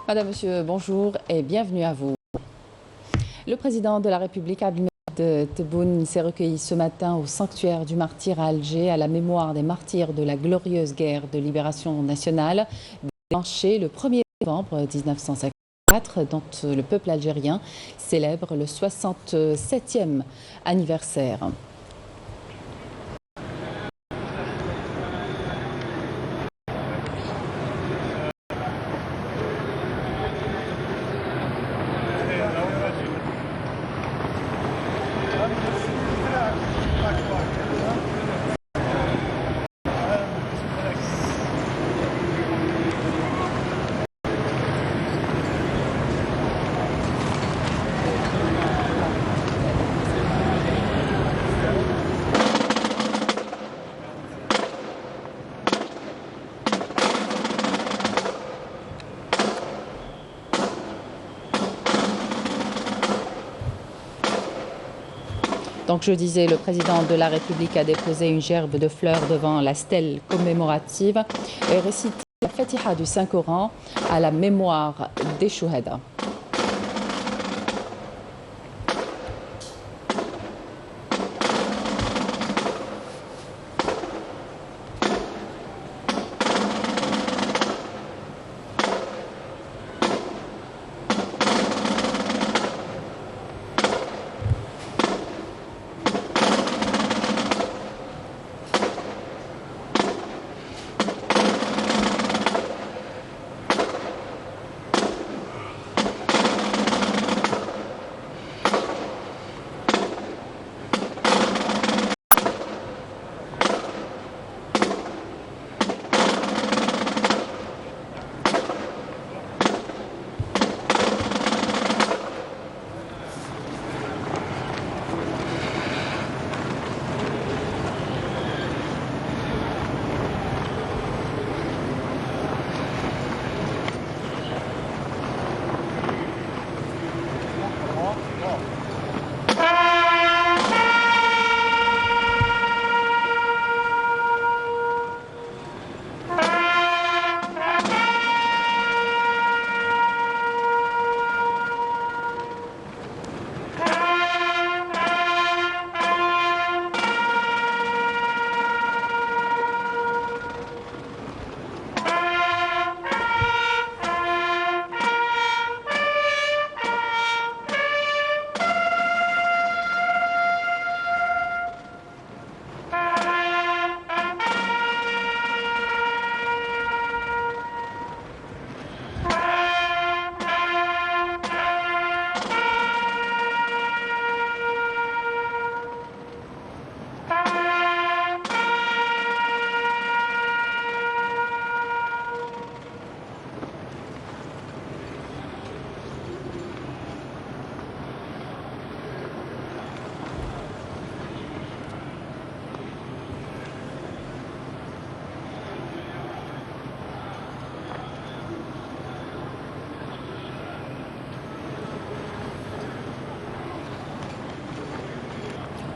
Madame, Monsieur, bonjour et bienvenue à vous. Le président de la République, Abdelmajid Tebboune, s'est recueilli ce matin au sanctuaire du martyr à Alger à la mémoire des martyrs de la glorieuse guerre de libération nationale déclenchée le 1er novembre 1954, dont le peuple algérien célèbre le 67e anniversaire. Donc je disais, le président de la République a déposé une gerbe de fleurs devant la stèle commémorative et récité la Fatiha du Saint-Coran à la mémoire des Chouhada.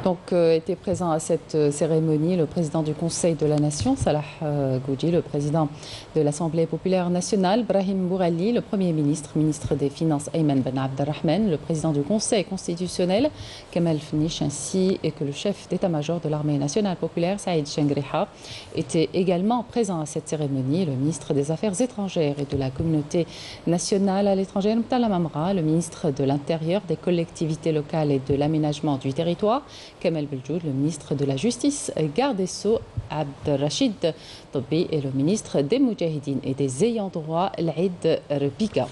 Donc, était présent à cette cérémonie le président du Conseil de la Nation, Salah Goudji, le président de l'Assemblée populaire nationale, Brahim Bourali, le Premier ministre, ministre des Finances, Ayman Ben Abdelrahman, le président du Conseil constitutionnel, Kemal Fnish, ainsi que le chef d'état-major de l'Armée nationale populaire, Saïd Chengriha, étaient également présents à cette cérémonie. Le ministre des Affaires étrangères et de la communauté nationale à l'étranger, Mtala Mamra, le ministre de l'Intérieur, des collectivités locales et de l'aménagement du territoire, Kamel Beljoud, le ministre de la Justice, garde des Sceaux, Abdelrachid Tobi, et le ministre des Moudjahidines et des ayants droit, L'Aïd Rebika.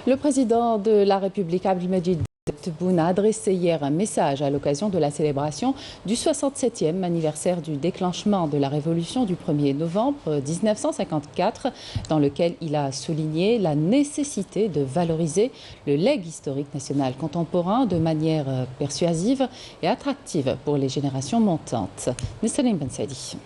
Le président de la République, Abdelmajid Tebboune, a adressé hier un message à l'occasion de la célébration du 67e anniversaire du déclenchement de la révolution du 1er novembre 1954, dans lequel il a souligné la nécessité de valoriser le legs historique national contemporain de manière persuasive et attractive pour les générations montantes. Nesrine Ben Saidi.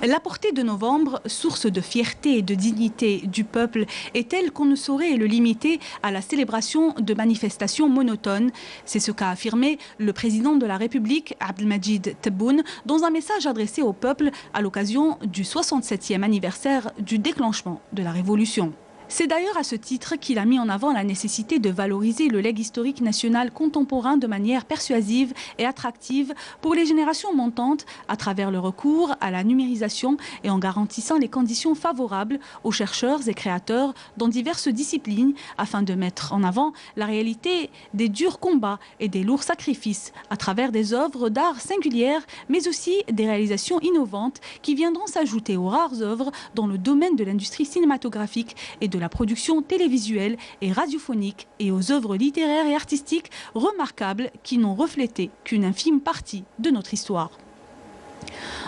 La portée de novembre, source de fierté et de dignité du peuple, est telle qu'on ne saurait le limiter à la célébration de manifestations monotones. C'est ce qu'a affirmé le président de la République, Abdelmadjid Tebboune, dans un message adressé au peuple à l'occasion du 67e anniversaire du déclenchement de la Révolution. C'est d'ailleurs à ce titre qu'il a mis en avant la nécessité de valoriser le legs historique national contemporain de manière persuasive et attractive pour les générations montantes à travers le recours à la numérisation et en garantissant les conditions favorables aux chercheurs et créateurs dans diverses disciplines afin de mettre en avant la réalité des durs combats et des lourds sacrifices à travers des œuvres d'art singulières mais aussi des réalisations innovantes qui viendront s'ajouter aux rares œuvres dans le domaine de l'industrie cinématographique et de la production télévisuelle et radiophonique et aux œuvres littéraires et artistiques remarquables qui n'ont reflété qu'une infime partie de notre histoire.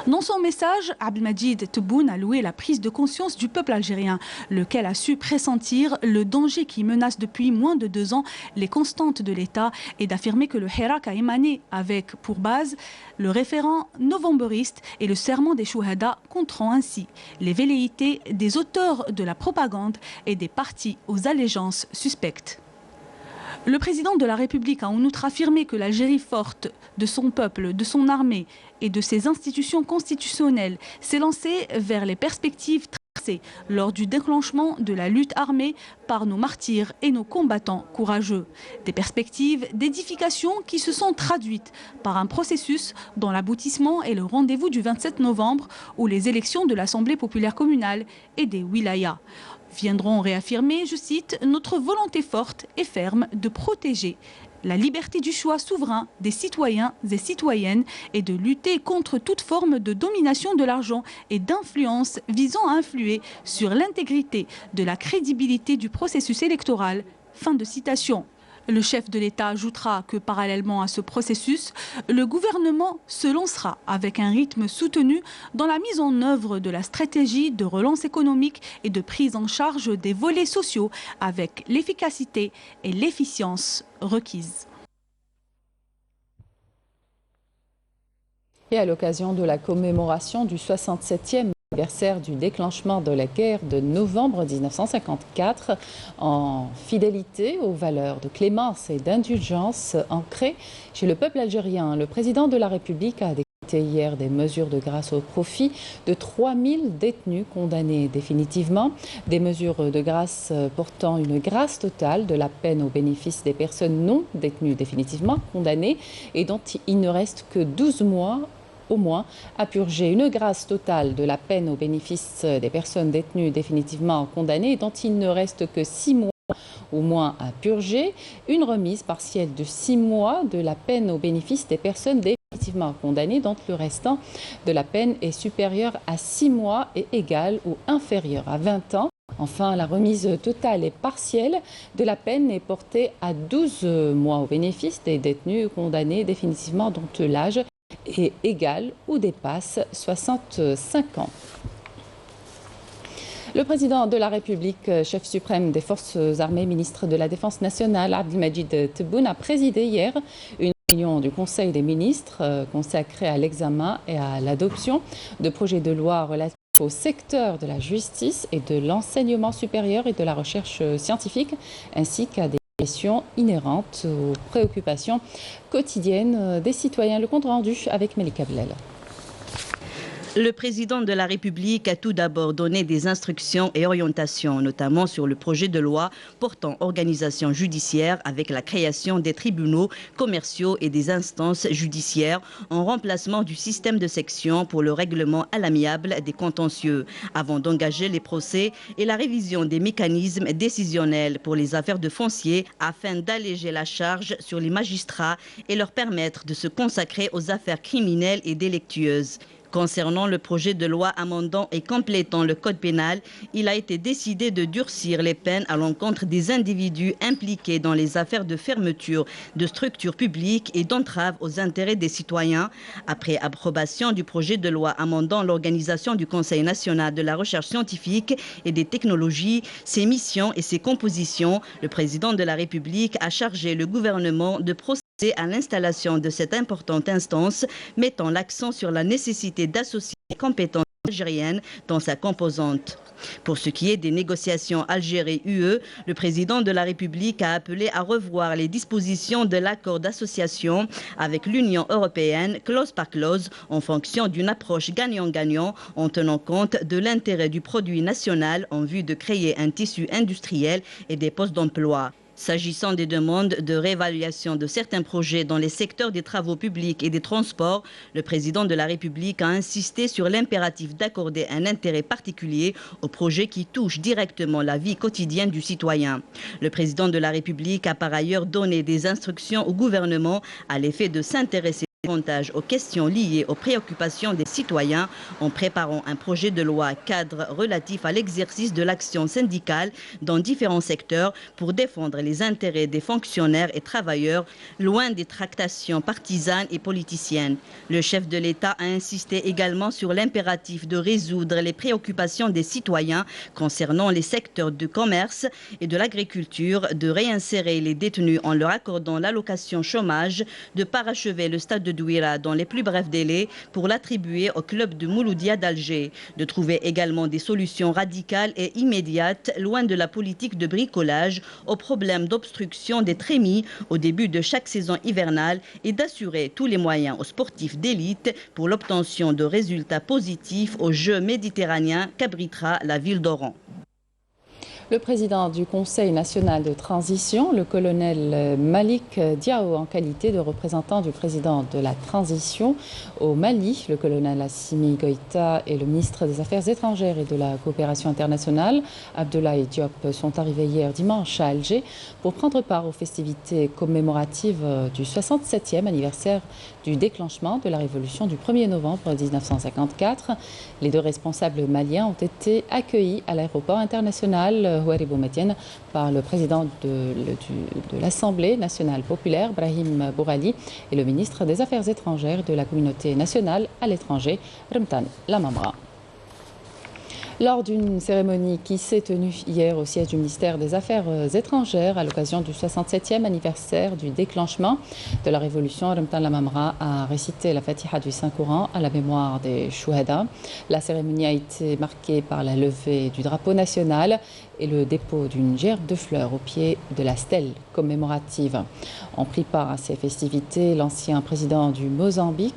Dans son message, Abdelmadjid Tebboune a loué la prise de conscience du peuple algérien, lequel a su pressentir le danger qui menace depuis moins de 2 ans les constantes de l'État et d'affirmer que le Hirak a émané avec pour base le référent novembriste et le serment des Chouhada, contrant ainsi les velléités des auteurs de la propagande et des partis aux allégeances suspectes. Le président de la République a en outre affirmé que l'Algérie forte de son peuple, de son armée et de ses institutions constitutionnelles s'est lancée vers les perspectives tracées lors du déclenchement de la lutte armée par nos martyrs et nos combattants courageux. Des perspectives d'édification qui se sont traduites par un processus dont l'aboutissement est le rendez-vous du 27 novembre où les élections de l'Assemblée populaire communale et des wilayas viendront réaffirmer, je cite, notre volonté forte et ferme de protéger la liberté du choix souverain des citoyens et citoyennes et de lutter contre toute forme de domination de l'argent et d'influence visant à influer sur l'intégrité de la crédibilité du processus électoral. Fin de citation. Le chef de l'État ajoutera que parallèlement à ce processus, le gouvernement se lancera avec un rythme soutenu dans la mise en œuvre de la stratégie de relance économique et de prise en charge des volets sociaux avec l'efficacité et l'efficience requises. Et à l'occasion de la commémoration du 67e anniversaire du déclenchement de la guerre de novembre 1954, en fidélité aux valeurs de clémence et d'indulgence ancrées chez le peuple algérien, le président de la République a décrété hier des mesures de grâce au profit de 3000 détenus condamnés définitivement, des mesures de grâce portant une grâce totale de la peine au bénéfice des personnes non détenues définitivement condamnées et dont il ne reste que 12 mois au moins à purger, une grâce totale de la peine au bénéfice des personnes détenues définitivement condamnées dont il ne reste que 6 mois au moins à purger, une remise partielle de 6 mois de la peine au bénéfice des personnes définitivement condamnées dont le restant de la peine est supérieur à 6 mois et égal ou inférieur à 20 ans. Enfin, la remise totale et partielle de la peine est portée à 12 mois au bénéfice des détenus condamnés définitivement dont l'âge est égal ou dépasse 65 ans. Le président de la République, chef suprême des forces armées, ministre de la Défense nationale, Abdelmadjid Tebboune, a présidé hier une réunion du Conseil des ministres consacrée à l'examen et à l'adoption de projets de loi relatifs au secteur de la justice et de l'enseignement supérieur et de la recherche scientifique, ainsi qu'à des questions inhérentes aux préoccupations quotidiennes des citoyens. Le compte rendu avec Melika Blel. Le président de la République a tout d'abord donné des instructions et orientations, notamment sur le projet de loi portant organisation judiciaire avec la création des tribunaux commerciaux et des instances judiciaires en remplacement du système de section pour le règlement à l'amiable des contentieux, avant d'engager les procès et la révision des mécanismes décisionnels pour les affaires de foncier afin d'alléger la charge sur les magistrats et leur permettre de se consacrer aux affaires criminelles et délictueuses. Concernant le projet de loi amendant et complétant le code pénal, il a été décidé de durcir les peines à l'encontre des individus impliqués dans les affaires de fermeture de structures publiques et d'entrave aux intérêts des citoyens. Après approbation du projet de loi amendant l'organisation du Conseil national de la recherche scientifique et des technologies, ses missions et ses compositions, le président de la République a chargé le gouvernement de procéder à l'installation de cette importante instance, mettant l'accent sur la nécessité d'associer les compétences algérienne dans sa composante. Pour ce qui est des négociations Algérie-UE, le président de la République a appelé à revoir les dispositions de l'accord d'association avec l'Union européenne, clause par clause, en fonction d'une approche gagnant-gagnant, en tenant compte de l'intérêt du produit national en vue de créer un tissu industriel et des postes d'emploi. S'agissant des demandes de réévaluation de certains projets dans les secteurs des travaux publics et des transports, le président de la République a insisté sur l'impératif d'accorder un intérêt particulier aux projets qui touchent directement la vie quotidienne du citoyen. Le président de la République a par ailleurs donné des instructions au gouvernement à l'effet de s'intéresser davantage aux questions liées aux préoccupations des citoyens en préparant un projet de loi cadre relatif à l'exercice de l'action syndicale dans différents secteurs pour défendre les intérêts des fonctionnaires et travailleurs loin des tractations partisanes et politiciennes. Le chef de l'État a insisté également sur l'impératif de résoudre les préoccupations des citoyens concernant les secteurs du commerce et de l'agriculture, de réinsérer les détenus en leur accordant l'allocation chômage, de parachever le stade de Douira dans les plus brefs délais pour l'attribuer au club de Mouloudia d'Alger, de trouver également des solutions radicales et immédiates, loin de la politique de bricolage, aux problèmes d'obstruction des trémies au début de chaque saison hivernale et d'assurer tous les moyens aux sportifs d'élite pour l'obtention de résultats positifs aux Jeux méditerranéens qu'abritera la ville d'Oran. Le président du Conseil national de transition, le colonel Malik Diao, en qualité de représentant du président de la transition au Mali, le colonel Assimi Goïta et le ministre des Affaires étrangères et de la coopération internationale, Abdoulaye Diop, sont arrivés hier dimanche à Alger pour prendre part aux festivités commémoratives du 67e anniversaire du déclenchement de la révolution du 1er novembre 1954. Les deux responsables maliens ont été accueillis à l'aéroport international Houari Boumediene par le président de l'Assemblée nationale populaire, Brahim Bourali, et le ministre des Affaires étrangères de la communauté nationale à l'étranger, Ramtan Lamamra. Lors d'une cérémonie qui s'est tenue hier au siège du ministère des Affaires étrangères à l'occasion du 67e anniversaire du déclenchement de la révolution, Ramtan Lamamra a récité la Fatiha du Saint-Coran à la mémoire des Chouhada. La cérémonie a été marquée par la levée du drapeau national et le dépôt d'une gerbe de fleurs au pied de la stèle commémorative. Ont pris part à ces festivités l'ancien président du Mozambique,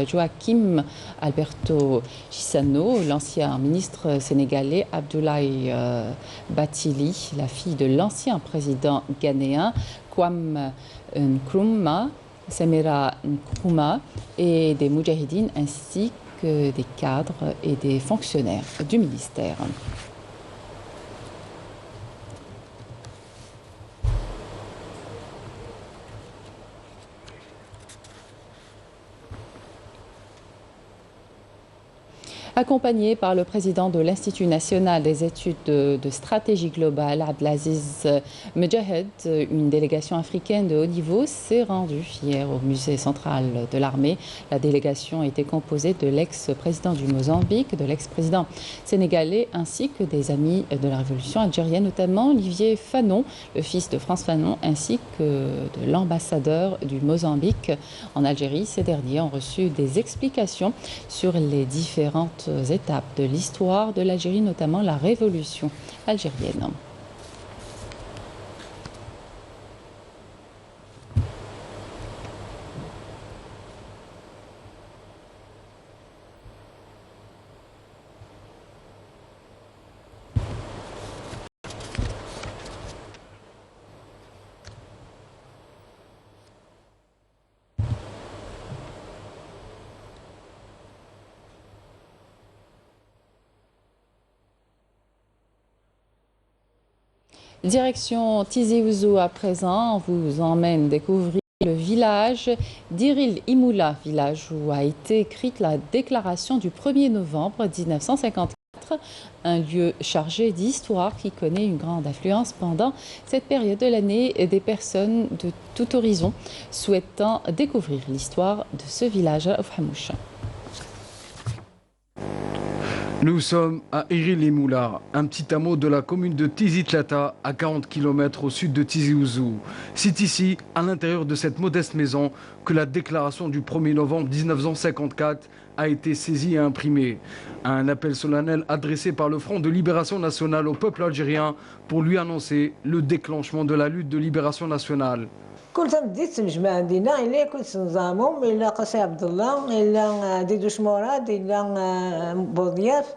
Joaquim Alberto Chissano, l'ancien ministre sénégalais Abdoulaye Bathily, la fille de l'ancien président ghanéen Kwame Nkrumah, Samira Nkrumah, et des Moudjahidines ainsi que des cadres et des fonctionnaires du ministère. Accompagné par le président de l'Institut national des études de stratégie globale, Abdelaziz Medjahed, une délégation africaine de haut niveau s'est rendue hier au musée central de l'armée. La délégation était composée de l'ex-président du Mozambique, de l'ex-président sénégalais, ainsi que des amis de la révolution algérienne, notamment Olivier Fanon, le fils de France Fanon, ainsi que de l'ambassadeur du Mozambique en Algérie. Ces derniers ont reçu des explications sur les différentes étapes de l'histoire de l'Algérie, notamment la révolution algérienne. Direction Tizi Ouzou à présent, on vous emmène découvrir le village d'Iril Imoula, village où a été écrite la déclaration du 1er novembre 1954, un lieu chargé d'histoire qui connaît une grande affluence pendant cette période de l'année et des personnes de tout horizon souhaitant découvrir l'histoire de ce village à Ofhamouch. Nous sommes à Iril Imoula, un petit hameau de la commune de Tizi Tlata, à 40 km au sud de Tizi Ouzou. C'est ici, à l'intérieur de cette modeste maison, que la déclaration du 1er novembre 1954 a été saisi et imprimé. Un appel solennel adressé par le Front de Libération Nationale au peuple algérien pour lui annoncer le déclenchement de la lutte de libération nationale. كنت بديت الجماعة دينا إلا كنت نظامهم إلا قاسي عبد الله إلا ديدوش مراد إلا بوضياف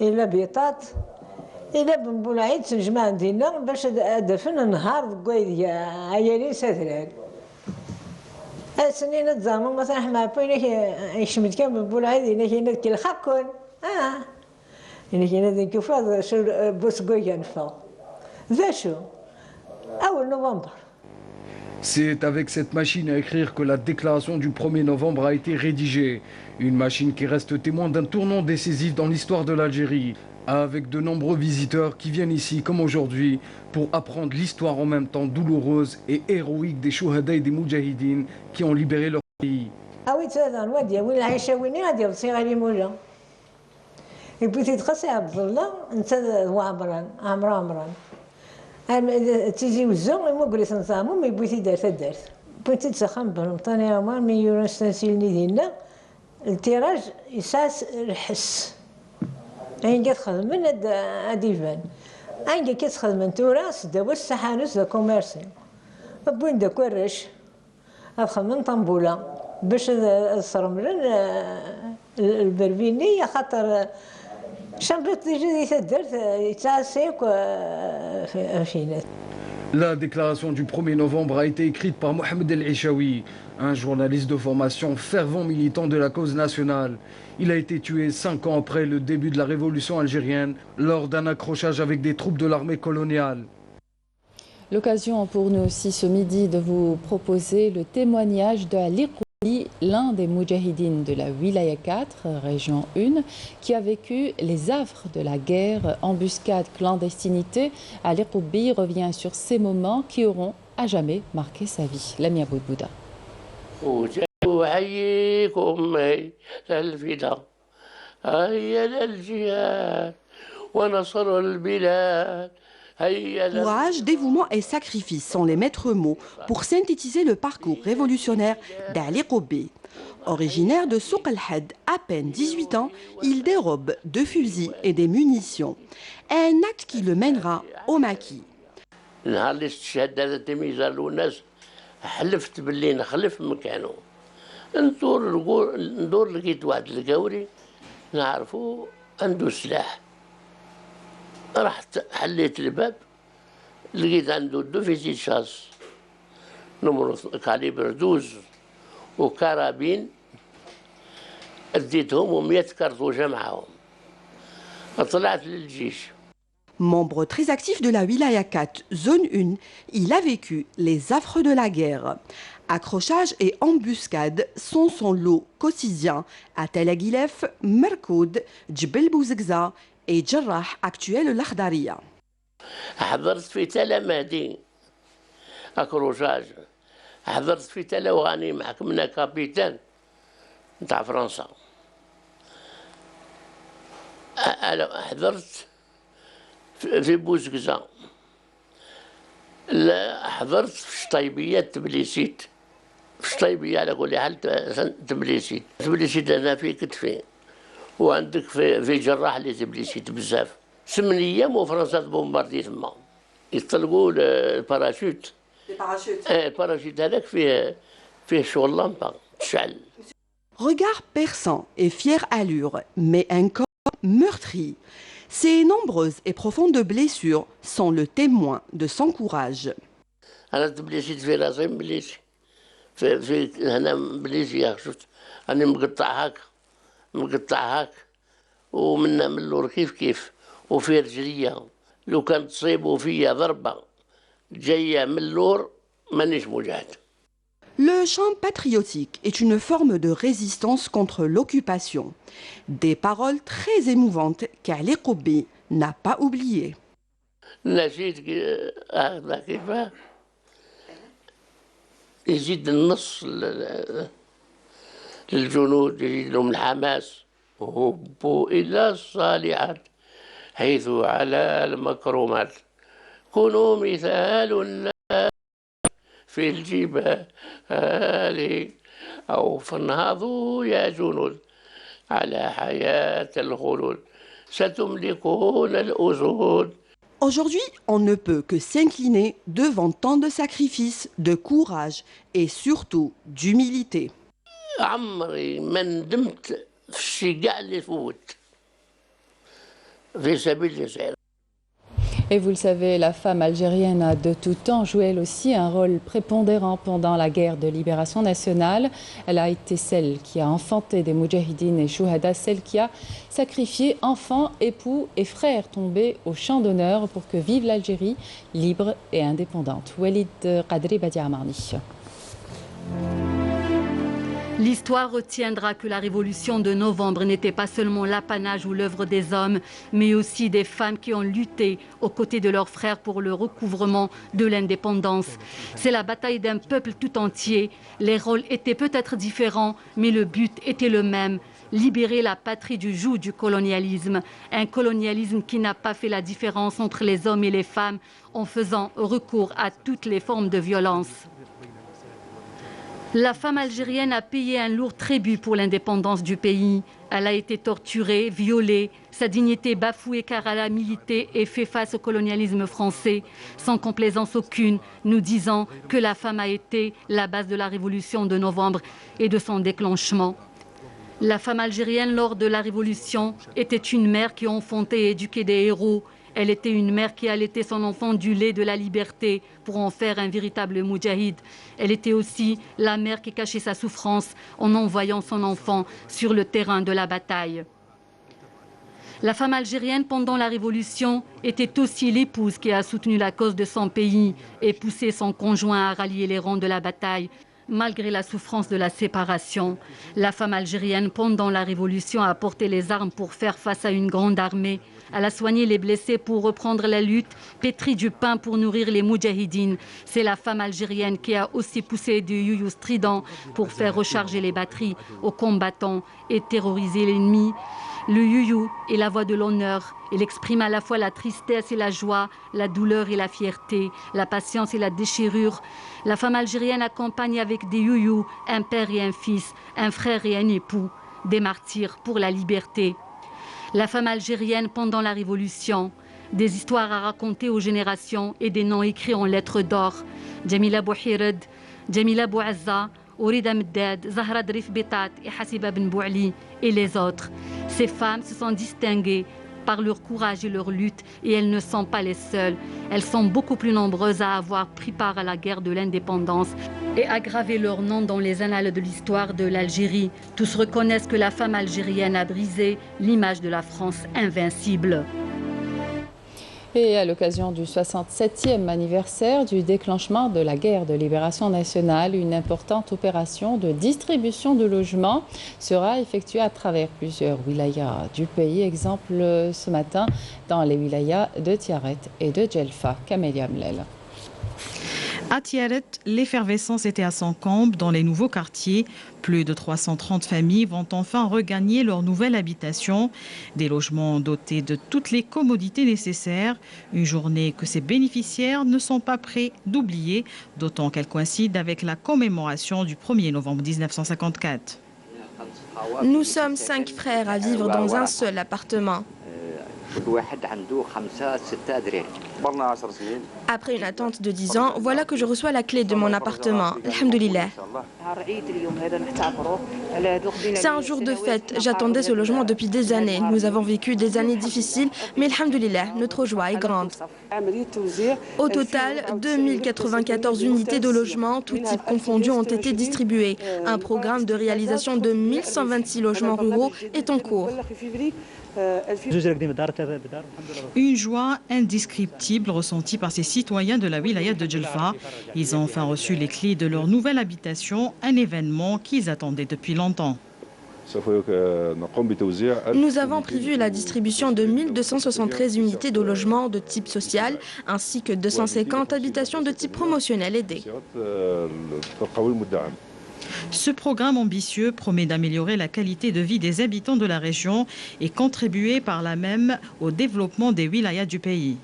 إلا بيطات إلا بن بولعيد الجماعة دينا باش دفن نهار قوي عيالين ساتران السنين تزامن مثلا حما بينك يشمت كان بن بولعيد إلا كاين كي الخاكون إلا كاين ذيك كفاض شو بوس قوي كنفا ذا شو أول نوفمبر. C'est avec cette machine à écrire que la déclaration du 1er novembre a été rédigée. Une machine qui reste témoin d'un tournant décisif dans l'histoire de l'Algérie, avec de nombreux visiteurs qui viennent ici, comme aujourd'hui, pour apprendre l'histoire en même temps douloureuse et héroïque des chouhada et des moudjahidines qui ont libéré leur pays. Ah oui, c'est un wadi, oui, la Haïchaouni a dit, c'est Ali Moula. Et puis, c'est très Abdullah, c'est Wabran, Amran. تيجي وزون مو قريت نظامو ما بغيتي دارت دارت بغيتي تسخن بهم طاني عمر مي يورنستانسيلني ديالنا التيراج يساس الحس عين كتخدم ديفان عين كتخدم توراس دابا السحانوس دا كوميرسي بوين دا كورش خدم طنبوله باش الصرملن البربيني خاطر La déclaration du 1er novembre a été écrite par Mohamed El Aishaoui, un journaliste de formation fervent militant de la cause nationale. Il a été tué 5 ans après le début de la révolution algérienne lors d'un accrochage avec des troupes de l'armée coloniale. L'occasion pour nous aussi ce midi de vous proposer le témoignage de Ali Qoubi, l'un des moudjahidines de la Wilaya 4, région 1, qui a vécu les affres de la guerre, embuscade, clandestinité. Ali Qoubi revient sur ces moments qui auront à jamais marqué sa vie. Lamia Boudbouda. Courage, dévouement et sacrifice sont les maîtres mots pour synthétiser le parcours révolutionnaire d'Ali Qoubi. Originaire de Souk el-Had, à peine 18 ans, il dérobe 2 fusils et des munitions. Un acte qui le mènera au maquis. رحت حليت الباب لقيت عنده 2 فيزيت شاص نمر كاليبر 12 وكرابين اديتهم و100 كرتوجه معاهم طلعت للجيش. Membre très actif de la Wilaya 4, zone 1, il a vécu les affres de la guerre. Accrochage et embuscade sont son lot quotidien à Tel Aguilef, Merkoud, Djbel Bouzegza et Jarrah, actuel l'Akhdaria. حضرت في تلا مهدي أكروجاج حضرت في تلا وغاني محكمنا كابيتان نتاع فرنسا حضرت في بوزكزا لا حضرت في شطيبيات تبليسيت في شطيبية على كل حال تبليسيت أنا في كتفي وعندك في جراح اللي تبليسيت بزاف 8 أيام وفرنسا تبومباردي تما يطلقوا الباراشوت الباراشوت هذاك فيه شغل لامبا تشعل. Regard perçant et fière allure, mais un corps meurtri. Ses nombreuses et profondes blessures sont le témoin de son courage. أنا تبليسيت في راسي مبليسي في هنا مبليسي شفت أنا مقطع هاك ومن اللور كيف وفي رجليا لو كانت تصيبوا فيا ضربة جاية من اللور مانيش مجاهد. Le chant patriotique est une forme de résistance contre l'occupation. Des paroles très émouvantes qu'Ali Qoubi n'a pas oubliées. نشيد كيف يزيد النص للجنود يزيد لهم الحماس هبوا إلى الصالحات حيث على المكرمات كونوا مثال في الجبال أو فانهضوا يا جنود على حياة الخلود ستملكون الأسود. Aujourd'hui, on ne peut que s'incliner devant tant de sacrifices, de courage et surtout d'humilité. عمري ما ندمت في الشيء كاع اللي فوت في سبيل الإسلام. Et vous le savez, la femme algérienne a de tout temps joué elle aussi un rôle prépondérant pendant la guerre de libération nationale. Elle a été celle qui a enfanté des moudjahidines et chouhada, celle qui a sacrifié enfants, époux et frères tombés au champ d'honneur pour que vive l'Algérie libre et indépendante. Walid Qadri Badia Amarni. L'histoire retiendra que la révolution de novembre n'était pas seulement l'apanage ou l'œuvre des hommes, mais aussi des femmes qui ont lutté aux côtés de leurs frères pour le recouvrement de l'indépendance. C'est la bataille d'un peuple tout entier. Les rôles étaient peut-être différents, mais le but était le même. Libérer la patrie du joug du colonialisme. Un colonialisme qui n'a pas fait la différence entre les hommes et les femmes en faisant recours à toutes les formes de violence. La femme algérienne a payé un lourd tribut pour l'indépendance du pays. Elle a été torturée, violée, sa dignité bafouée car elle a milité et fait face au colonialisme français, sans complaisance aucune, nous disant que la femme a été la base de la révolution de novembre et de son déclenchement. La femme algérienne lors de la révolution était une mère qui enfantait et éduquait des héros. Elle était une mère qui allaitait son enfant du lait de la liberté pour en faire un véritable moudjahid. Elle était aussi la mère qui cachait sa souffrance en envoyant son enfant sur le terrain de la bataille. La femme algérienne pendant la Révolution était aussi l'épouse qui a soutenu la cause de son pays et poussé son conjoint à rallier les rangs de la bataille. Malgré la souffrance de la séparation, la femme algérienne pendant la Révolution a porté les armes pour faire face à une grande armée. Elle a soigné les blessés pour reprendre la lutte, pétri du pain pour nourrir les moudjahidines. C'est la femme algérienne qui a aussi poussé du youyou strident pour faire recharger les batteries aux combattants et terroriser l'ennemi. Le youyou est la voix de l'honneur. Il exprime à la fois la tristesse et la joie, la douleur et la fierté, la patience et la déchirure. La femme algérienne accompagne avec des youyous un père et un fils, un frère et un époux, des martyrs pour la liberté. La femme algérienne pendant la Révolution, des histoires à raconter aux générations et des noms écrits en lettres d'or. Jamila Bouhired, Jamila Bouazza, Ourida Meddad, Zahra Drif Betat et Hassiba Ben Bouali et les autres. Ces femmes se sont distinguées par leur courage et leur lutte et elles ne sont pas les seules. Elles sont beaucoup plus nombreuses à avoir pris part à la guerre de l'indépendance et à graver leur nom dans les annales de l'histoire de l'Algérie. Tous reconnaissent que la femme algérienne a brisé l'image de la France invincible. Et à l'occasion du 67e anniversaire du déclenchement de la guerre de libération nationale, une importante opération de distribution de logements sera effectuée à travers plusieurs wilayas du pays. Exemple ce matin dans les wilayas de Tiaret et de Djelfa. Camélia Mlel. À Tiaret, l'effervescence était à son comble dans les nouveaux quartiers. Plus de 330 familles vont enfin regagner leur nouvelle habitation. Des logements dotés de toutes les commodités nécessaires. Une journée que ces bénéficiaires ne sont pas prêts d'oublier, d'autant qu'elle coïncide avec la commémoration du 1er novembre 1954. Nous sommes 5 frères à vivre dans un seul appartement. Après une attente de 10 ans, voilà que je reçois la clé de mon appartement. Alhamdoulilah. C'est un jour de fête. J'attendais ce logement depuis des années. Nous avons vécu des années difficiles, mais alhamdoulilah, notre joie est grande. Au total, 2094 unités de logement, tous types confondus, ont été distribuées. Un programme de réalisation de 1126 logements ruraux est en cours. Une joie indescriptible ressentie par ces citoyens de la wilaya de Djelfa. Ils ont enfin reçu les clés de leur nouvelle habitation, un événement qu'ils attendaient depuis longtemps. Nous avons prévu la distribution de 1273 unités de logement de type social ainsi que 250 habitations de type promotionnel aidé. Ce programme ambitieux promet d'améliorer la qualité de vie des habitants de la région et contribuer par là même au développement des wilayas du pays.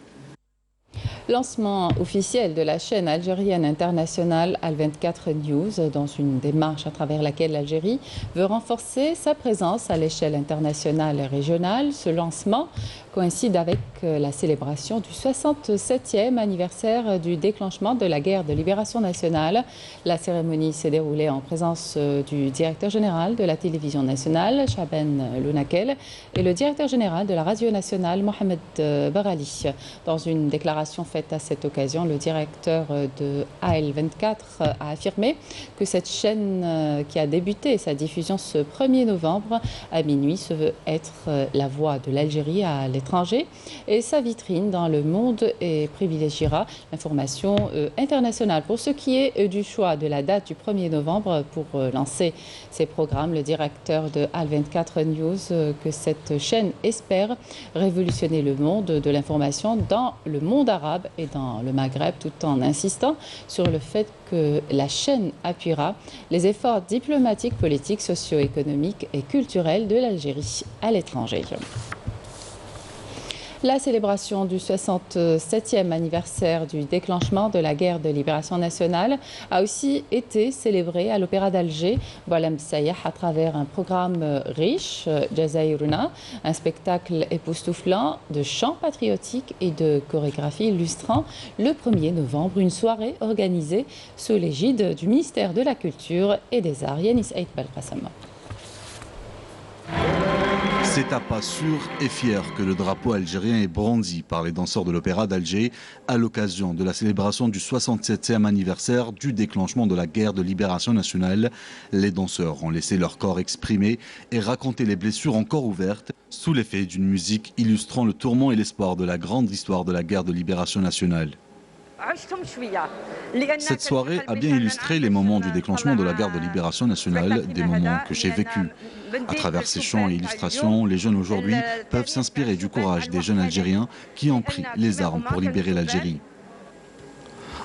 Lancement officiel de la chaîne algérienne internationale Al24 News dans une démarche à travers laquelle l'Algérie veut renforcer sa présence à l'échelle internationale et régionale. Ce lancement coïncide avec la célébration du 67e anniversaire du déclenchement de la guerre de libération nationale. La cérémonie s'est déroulée en présence du directeur général de la télévision nationale, Chaban Lounakel, et le directeur général de la radio nationale, Mohamed Barali. Dans une déclaration faite à cette occasion, le directeur de AL24 a affirmé que cette chaîne qui a débuté sa diffusion ce 1er novembre à minuit se veut être la voix de l'Algérie à l'étranger et sa vitrine dans le monde et privilégiera l'information internationale. Pour ce qui est du choix de la date du 1er novembre pour lancer ces programmes, le directeur de AL24 News que cette chaîne espère révolutionner le monde de l'information dans le monde arabe et dans le Maghreb, tout en insistant sur le fait que la chaîne appuiera les efforts diplomatiques, politiques, socio-économiques et culturels de l'Algérie à l'étranger. La célébration du 67e anniversaire du déclenchement de la guerre de libération nationale a aussi été célébrée à l'Opéra d'Alger, Boualem Saïh, à travers un programme riche, Jazaïrouna, un spectacle époustouflant de chants patriotiques et de chorégraphie illustrant le 1er novembre une soirée organisée sous l'égide du ministère de la Culture et des Arts. Yanis Aït Belkhassama. C'est à pas sûr et fier que le drapeau algérien est brandi par les danseurs de l'Opéra d'Alger à l'occasion de la célébration du 67e anniversaire du déclenchement de la guerre de libération nationale. Les danseurs ont laissé leur corps exprimer et raconter les blessures encore ouvertes sous l'effet d'une musique illustrant le tourment et l'espoir de la grande histoire de la guerre de libération nationale. Cette soirée a bien illustré les moments du déclenchement de la guerre de libération nationale, des moments que j'ai vécus. À travers ces chants et illustrations, les jeunes aujourd'hui peuvent s'inspirer du courage des jeunes Algériens qui ont pris les armes pour libérer l'Algérie.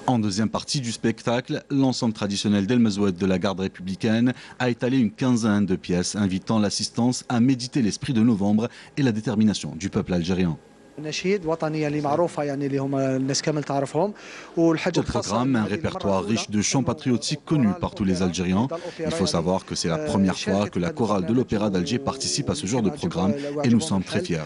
En deuxième partie du spectacle, l'ensemble traditionnel d'El Mezoued de la garde républicaine a étalé une quinzaine de pièces invitant l'assistance à méditer l'esprit de novembre et la détermination du peuple algérien. Au programme, un répertoire riche de chants patriotiques connus par tous les Algériens. Il faut savoir que c'est la première fois que la chorale de l'Opéra d'Alger participe à ce genre de programme et nous sommes très fiers.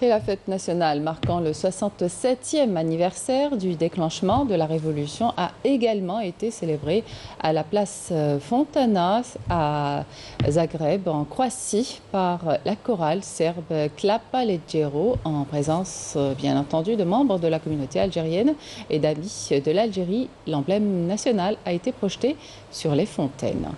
Et la fête nationale marquant le 67e anniversaire du déclenchement de la Révolution a également été célébrée à la place Fontana à Zagreb, en Croatie, par la chorale serbe Klapa Leggero, en présence bien entendu de membres de la communauté algérienne et d'amis de l'Algérie. L'emblème national a été projeté sur les fontaines.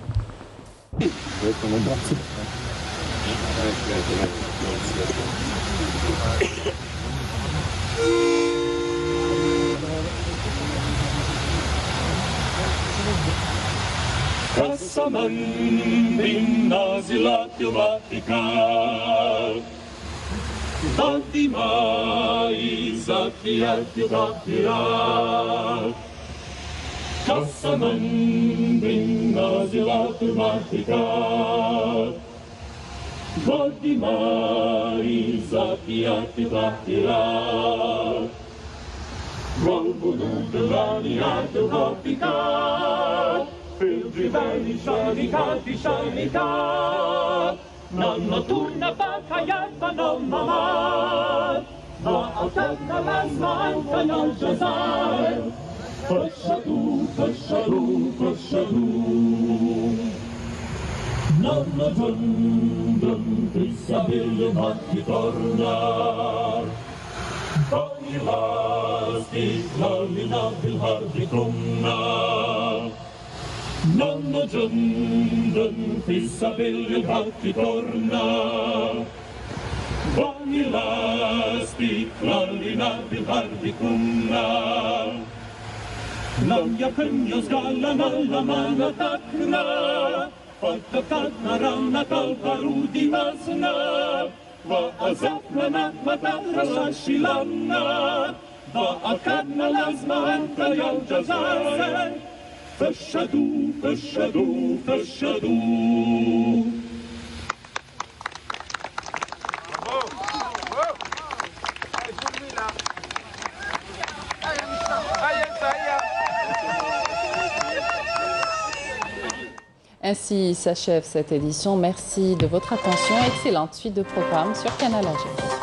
قسما بالنازلات يضحكان الدماء زاكيات يضحكان قسما بالنازلات يضحكان الدماء زاكيات يضحكان والقلوب غاليات يضحكان في الجبال شاركات شاركات نمتون بكيات نممات ما أتتنا الأزمة أنتنا الجزائر فاشهدوا فاشهدوا فاشهدوا نحن جند في سبيل الحق ترنار فإلى استقلالنا في الحرب قمنا نحن جند في سبيل الحق ترنا وإلى استقلالنا في الحرب قمنا لم يكن يسقى لنا لمانتنا فاتقتنا رمة البارود مسنا وأزفنا نغمة الرشاش لنا فأكدنا الأزم أنت يا الجزائر فاشهدوا فاشهدوا فاشهدوا. Ainsi s'achève cette édition. Merci de votre attention. Excellente suite de programmes sur Canal AG.